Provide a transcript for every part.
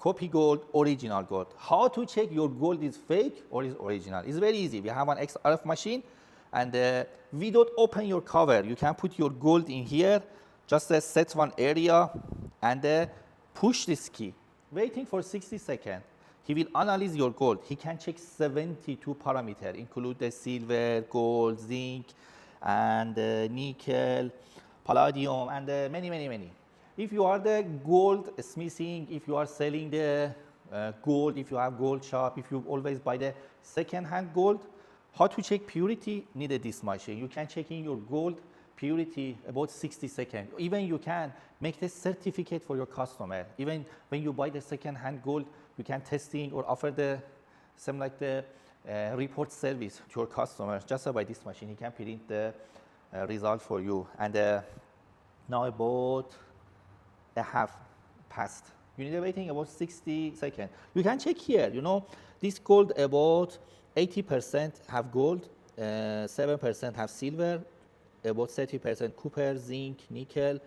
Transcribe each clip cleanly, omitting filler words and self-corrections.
copy gold, original gold. How to check your gold is fake or is original? It's very easy. We have an XRF machine, and without open your cover, you can put your gold in here, just set one area, and push this key, waiting for 60 seconds. He will analyze your gold. He can check 72 parameters, include the silver, gold, zinc, and nickel, palladium, and many, many, many. If you are the gold smithing, if you are selling the gold, if you have gold shop, if you always buy the second-hand gold, how to check purity? Needed this machine. You can check in your gold purity about 60 seconds. Even you can make the certificate for your customer. Even when you buy the second-hand gold, you can testing or offer the some like the report service to your customers. Just by this machine, he can print the result for you. And now about a half passed. You need waiting about 60 seconds. You can check here, you know, this gold about 80% have gold, 7% have silver, about 30% copper, zinc, nickel,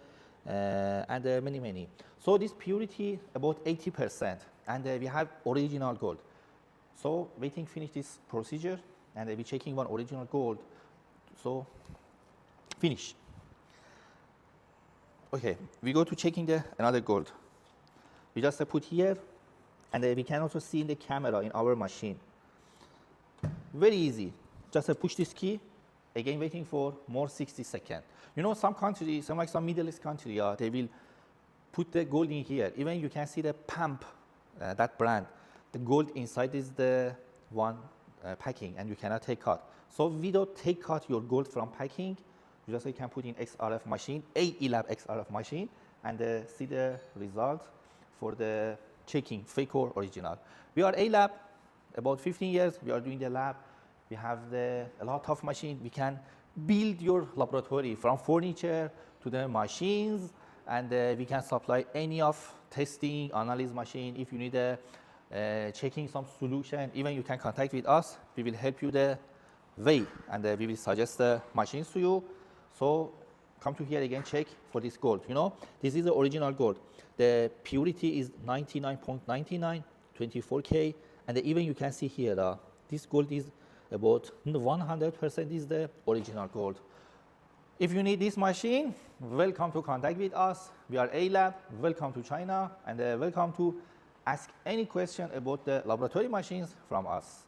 and many, many. So this purity about 80%, and we have original gold. So waiting finish this procedure, and we checking one original gold. So finish. Okay, we go to checking the another gold. We just put here, and we can also see in the camera in our machine. Very easy. Just push this key. Again, waiting for more 60 seconds. You know, some countries, some Middle East country, they will put the gold in here. Even you can see the pump, that brand. The gold inside is the one packing, and you cannot take out. So without take out your gold from packing, you just can put in XRF machine, AELAB XRF machine, and see the result for the checking fake or original. We are AELAB, about 15 years. We are doing the lab. We have a lot of machines. We can build your laboratory from furniture to the machines, and we can supply any of testing, analysis machine. If you need a checking some solution, even you can contact with us. We will help you the way, and we will suggest the machines to you. So come to here again, check for this gold. You know, this is the original gold. The purity is 99.99, 24K, and even you can see here, this gold is about 100% is the original gold. If you need this machine, welcome to contact with us. We are AELAB, welcome to China, and welcome to ask any question about the laboratory machines from us.